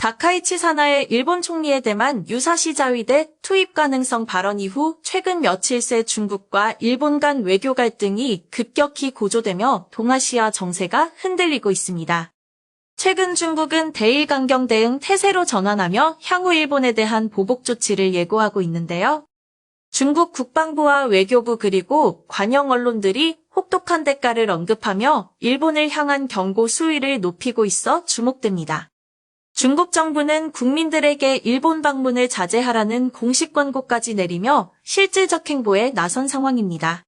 다카이치 사나의 일본 총리에 대한 유사시 자위대 투입 가능성 발언 이후 최근 며칠 새 중국과 일본 간 외교 갈등이 급격히 고조되며 동아시아 정세가 흔들리고 있습니다. 최근 중국은 대일 강경 대응 태세로 전환하며 향후 일본에 대한 보복 조치를 예고하고 있는데요. 중국 국방부와 외교부 그리고 관영 언론들이 혹독한 대가를 언급하며 일본을 향한 경고 수위를 높이고 있어 주목됩니다. 중국 정부는 국민들에게 일본 방문을 자제하라는 공식 권고까지 내리며 실질적 행보에 나선 상황입니다.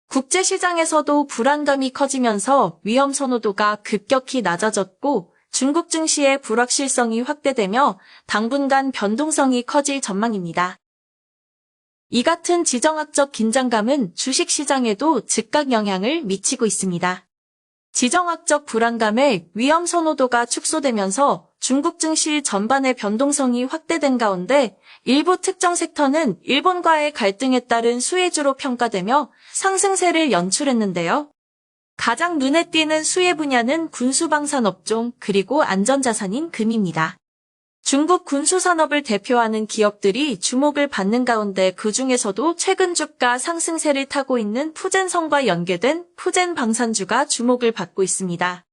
국제시장에서도 불안감이 커지면서 위험 선호도가 급격히 낮아졌고 중국 증시의 불확실성이 확대되며 당분간 변동성이 커질 전망입니다. 이 같은 지정학적 긴장감은 주식시장에도 즉각 영향을 미치고 있습니다. 지정학적 불안감의 위험 선호도가 축소되면서 중국 증시 전반의 변동성이 확대된 가운데 일부 특정 섹터는 일본과의 갈등에 따른 수혜주로 평가되며 상승세를 연출했는데요. 가장 눈에 띄는 수혜 분야는 군수방산업종 그리고 안전자산인 금입니다. 중국 군수산업을 대표하는 기업들이 주목을 받는 가운데 그중에서도 최근 주가 상승세를 타고 있는 푸젠성과 연계된 푸젠방산주가 주목을 받고 있습니다.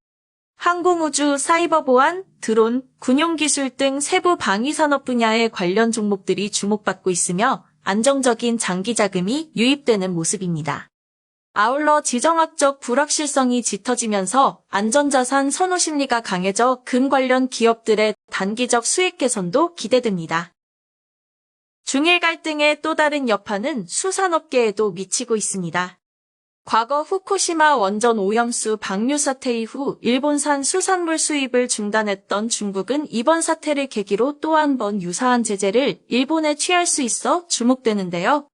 항공우주, 사이버보안, 드론, 군용기술 등 세부 방위산업 분야의 관련 종목들이 주목받고 있으며 안정적인 장기 자금이 유입되는 모습입니다. 아울러 지정학적 불확실성이 짙어지면서 안전자산 선호 심리가 강해져 금 관련 기업들의 단기적 수익 개선도 기대됩니다. 중일 갈등의 또 다른 여파는 수산업계에도 미치고 있습니다. 과거 후쿠시마 원전 오염수 방류 사태 이후 일본산 수산물 수입을 중단했던 중국은 이번 사태를 계기로 또 한 번 유사한 제재를 일본에 취할 수 있어 주목되는데요.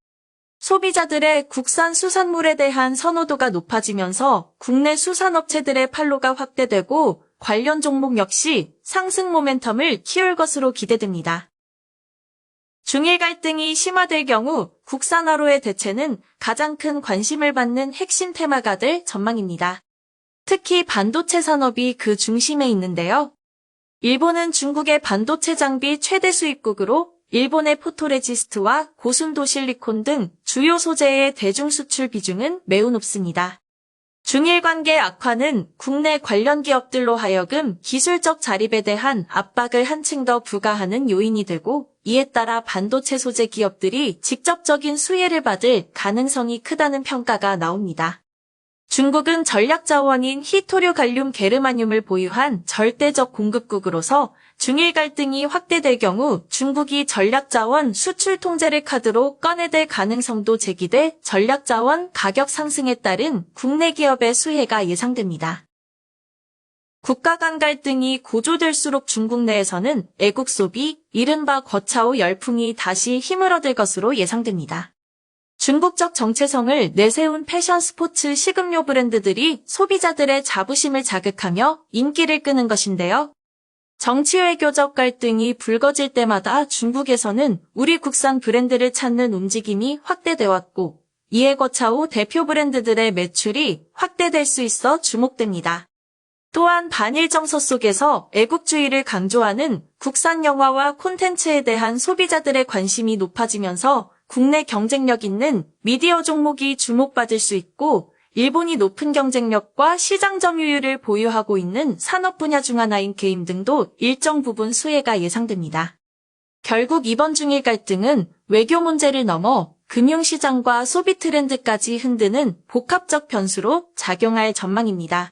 소비자들의 국산 수산물에 대한 선호도가 높아지면서 국내 수산업체들의 판로가 확대되고 관련 종목 역시 상승 모멘텀을 키울 것으로 기대됩니다. 중일 갈등이 심화될 경우 국산화로의 대체는 가장 큰 관심을 받는 핵심 테마가 될 전망입니다. 특히 반도체 산업이 그 중심에 있는데요. 일본은 중국의 반도체 장비 최대 수입국으로 일본의 포토레지스트와 고순도 실리콘 등 주요 소재의 대중 수출 비중은 매우 높습니다. 중일 관계 악화는 국내 관련 기업들로 하여금 기술적 자립에 대한 압박을 한층 더 부과하는 요인이 되고 이에 따라 반도체 소재 기업들이 직접적인 수혜를 받을 가능성이 크다는 평가가 나옵니다. 중국은 전략자원인 히토류 갈륨 게르마늄을 보유한 절대적 공급국으로서 중일 갈등이 확대될 경우 중국이 전략자원 수출 통제를 카드로 꺼내들 가능성도 제기돼 전략자원 가격 상승에 따른 국내 기업의 수혜가 예상됩니다. 국가 간 갈등이 고조될수록 중국 내에서는 애국 소비, 이른바 거차오 열풍이 다시 힘을 얻을 것으로 예상됩니다. 중국적 정체성을 내세운 패션 스포츠 식음료 브랜드들이 소비자들의 자부심을 자극하며 인기를 끄는 것인데요. 정치 외교적 갈등이 불거질 때마다 중국에서는 우리 국산 브랜드를 찾는 움직임이 확대돼 왔고 이에 거차오 대표 브랜드들의 매출이 확대될 수 있어 주목됩니다. 또한 반일 정서 속에서 애국주의를 강조하는 국산 영화와 콘텐츠에 대한 소비자들의 관심이 높아지면서 국내 경쟁력 있는 미디어 종목이 주목받을 수 있고 일본이 높은 경쟁력과 시장 점유율을 보유하고 있는 산업 분야 중 하나인 게임 등도 일정 부분 수혜가 예상됩니다. 결국 이번 중일 갈등은 외교 문제를 넘어 금융시장과 소비 트렌드까지 흔드는 복합적 변수로 작용할 전망입니다.